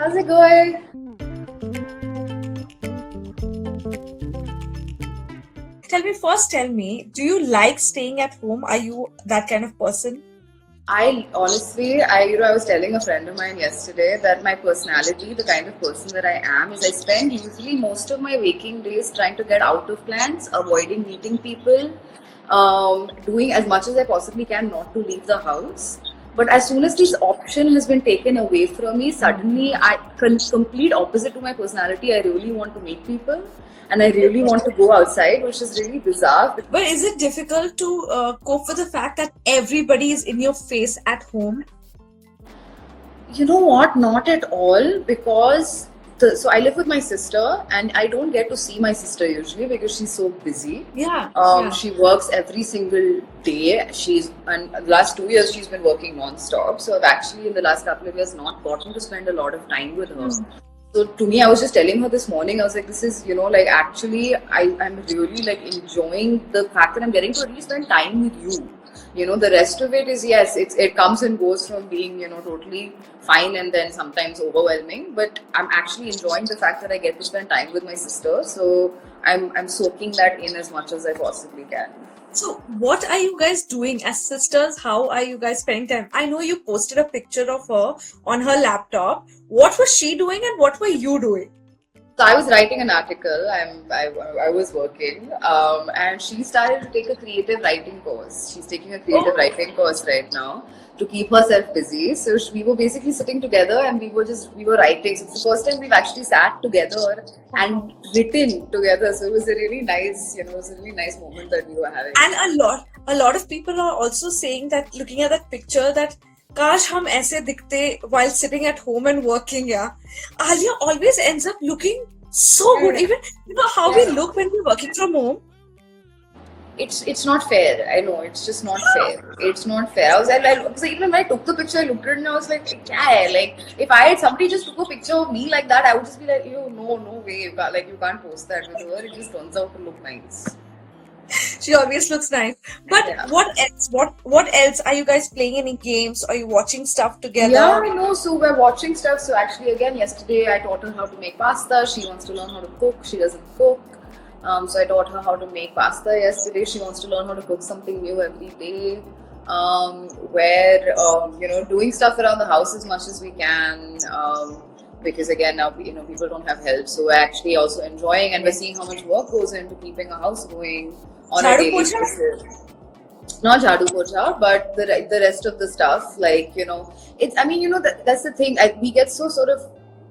How's it going? Tell me, do you like staying at home? Are you that kind of person? I honestly, I was telling a friend of mine yesterday that my personality, the kind of person that I am, is I spend usually most of my waking days trying to get out of plans, avoiding meeting people, doing as much as I possibly can not to leave the house. But as soon as this option has been taken away from me, suddenly complete opposite to my personality. I really want to meet people, and I really want to go outside, which is really bizarre. But is it difficult to cope with the fact that everybody is in your face at home? You know what? Not at all, because so I live with my sister, and I don't get to see my sister usually because she's so busy. Yeah. She works every single day. And the last 2 years she's been working non-stop. So I've actually in the last couple of years not gotten to spend a lot of time with her. So to me, I was just telling her this morning, I was like, this is, like actually I'm really like enjoying the fact that I'm getting to at least spend time with you. The rest of it is, yes, it comes and goes from being, totally fine and then sometimes overwhelming. But I'm actually enjoying the fact that I get to spend time with my sister. So I'm soaking that in as much as I possibly can. So, what are you guys doing as sisters? How are you guys spending time? I know you posted a picture of her on her laptop. What was she doing and what were you doing? So I was writing an article. I was working, and she started to take a creative writing course. She's taking a creative writing course right now to keep herself busy. So we were basically sitting together and we were writing. So it's the first time we've actually sat together and written together. So it was a really nice, it was a really nice moment that we were having. And a lot of people are also saying that, looking at that picture, that काश हम ऐसे दिखते while sitting at home and working. Yeah, Alia always ends up looking so good. Even how we look when we're working from home. It's not fair. I know, it's just not fair. It's not fair. I was like, because even when I took the picture, I looked at it and I was like, yeah, like if I had somebody just took a picture of me like that, I would just be like, no way, you can't post that with her. It just turns out to look nice. She always looks nice. But yeah. What else? What else? Are you guys playing any games? Are you watching stuff together? Yeah, I know. So we're watching stuff. So actually, again, yesterday I taught her how to make pasta. She wants to learn how to cook. She doesn't cook. So I taught her how to make pasta yesterday. She wants to learn how to cook something new every day. Doing stuff around the house as much as we can. Because again, now people don't have help, so we're actually also enjoying, and we're seeing how much work goes into keeping a house going on a daily basis. Not jhadu pocha, but the rest of the stuff, it's. I mean, that's the thing. We get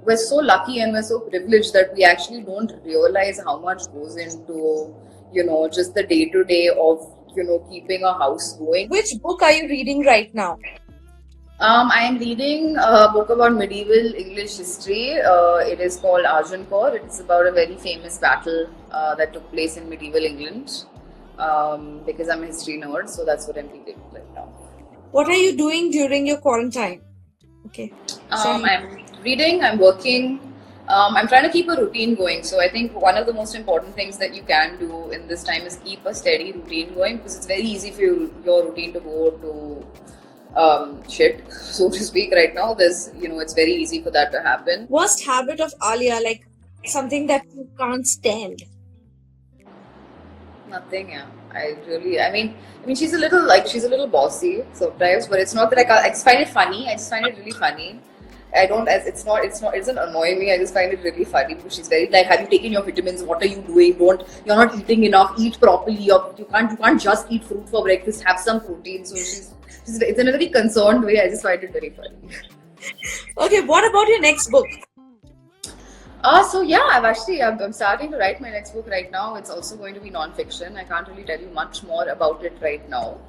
we're so lucky and we're so privileged that we actually don't realize how much goes into just the day to day of keeping a house going. Which book are you reading right now? I am reading a book about medieval English history. It is called Agincourt. It's about a very famous battle that took place in medieval England. Because I'm a history nerd, so that's what I'm reading right now. What are you doing during your quarantine? Okay. I'm reading, I'm working. I'm trying to keep a routine going. So I think one of the most important things that you can do in this time is keep a steady routine going, because it's very easy for your routine to go to shit, so to speak. Right now, it's very easy for that to happen. Worst habit of Alia, like something that you can't stand? Nothing, yeah. I mean, she's a little bossy sometimes, but it's not that I just find it funny. I just find it really funny. It doesn't annoy me. I just find it really funny because she's very like, have you taken your vitamins? What are you doing? You're not eating enough. Eat properly. You can't just eat fruit for breakfast. Have some protein. So it's in a very concerned way. I just find it very funny. Okay, what about your next book? So yeah, I'm starting to write my next book right now. It's also going to be non-fiction. I can't really tell you much more about it right now,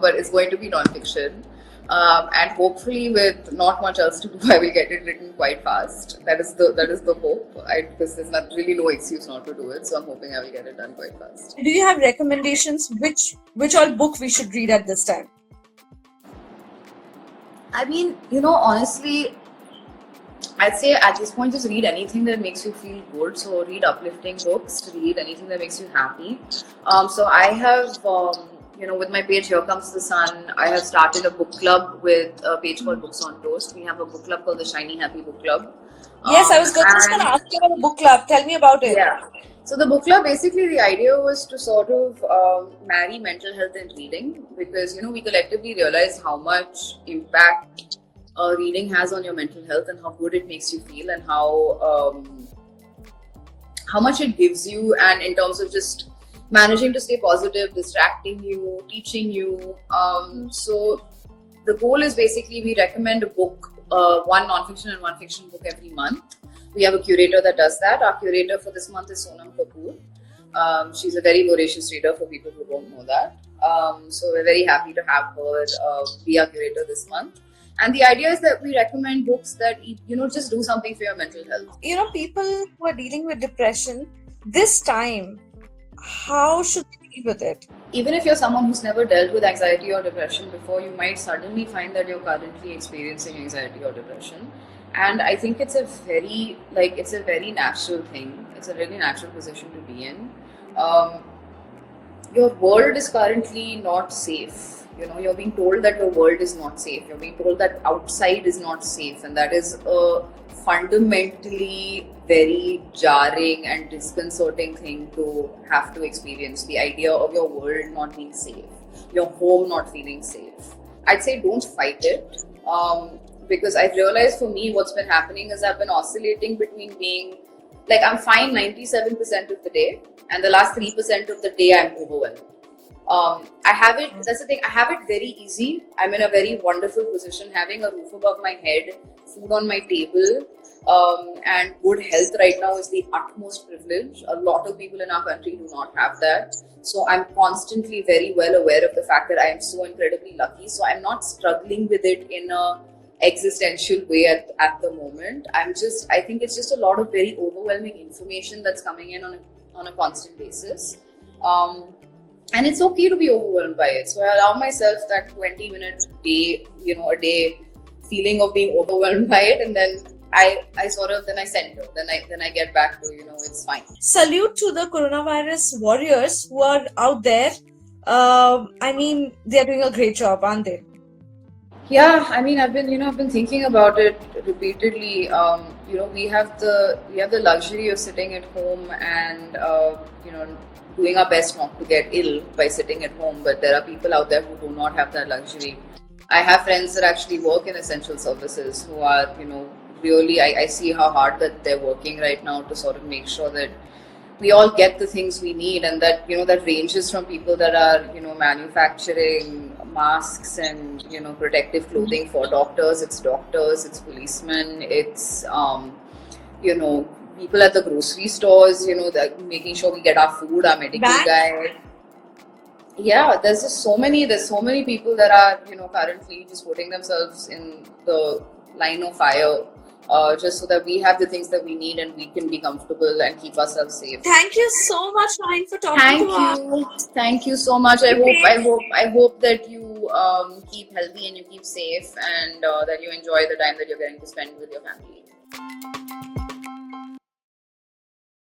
but it's going to be non-fiction. And hopefully with not much else to do, I will get it written quite fast. That is the hope. Because there's really no excuse not to do it. So I'm hoping I will get it done quite fast. Do you have recommendations? Which all book we should read at this time? I mean, honestly, I'd say at this point just read anything that makes you feel good. So read uplifting books, read anything that makes you happy. So I have with my page Here Comes the Sun, I have started a book club with a page called Books on Toast. We have a book club called the Shiny Happy Book Club. Yes, I was just going to ask you about the book club. Tell me about it. Yeah. So the book club, basically the idea was to sort of marry mental health and reading, because we collectively realize how much impact reading has on your mental health and how good it makes you feel, and how much it gives you, and in terms of just managing to stay positive, distracting you, teaching you. So the goal is basically we recommend a book, one non-fiction and one fiction book every month. We have a curator that does that. Our curator for this month is Sonam Kapoor. She's a very voracious reader for people who don't know that. So we're very happy to have her be our curator this month. And the idea is that we recommend books that, just do something for your mental health. People who are dealing with depression this time, how should they deal with it? Even if you're someone who's never dealt with anxiety or depression before, you might suddenly find that you're currently experiencing anxiety or depression. And I think it's a very natural thing. It's a really natural position to be in. Your world is currently not safe. You're being told that your world is not safe. You're being told that outside is not safe. And that is a fundamentally very jarring and disconcerting thing to have to experience. The idea of your world not being safe, your home not feeling safe. I'd say don't fight it. Because I've realized for me what's been happening is I've been oscillating between being like I'm fine 97% of the day, and the last 3% of the day I'm overwhelmed. That's the thing, I have it very easy. I'm in a very wonderful position, having a roof above my head, food on my table, and good health right now is the utmost privilege. A lot of people in our country do not have that. So I'm constantly very well aware of the fact that I am so incredibly lucky. So I'm not struggling with it in a existential way at the moment. I think it's just a lot of very overwhelming information that's coming in on a constant basis. And it's okay to be overwhelmed by it. So I allow myself that 20-minute day, a day feeling of being overwhelmed by it, and then I center. Then I get back to, it's fine. Salute to the coronavirus warriors who are out there. They're doing a great job, aren't they? Yeah, I've been thinking about it repeatedly. We have the luxury of sitting at home and doing our best not to get ill by sitting at home. But there are people out there who do not have that luxury. I have friends that actually work in essential services who are, really, I see how hard that they're working right now to sort of make sure that we all get the things we need, and that that ranges from people that are manufacturing masks and protective clothing for doctors, it's policemen, it's people at the grocery stores, that making sure we get our food, our medical guy. Yeah, there's so many people that are currently just putting themselves in the line of fire. Just so that we have the things that we need and we can be comfortable and keep ourselves safe. Thank you so much, Shaheen, for talking to us. Thank you so much. I hope that you keep healthy and you keep safe, and that you enjoy the time that you're getting to spend with your family.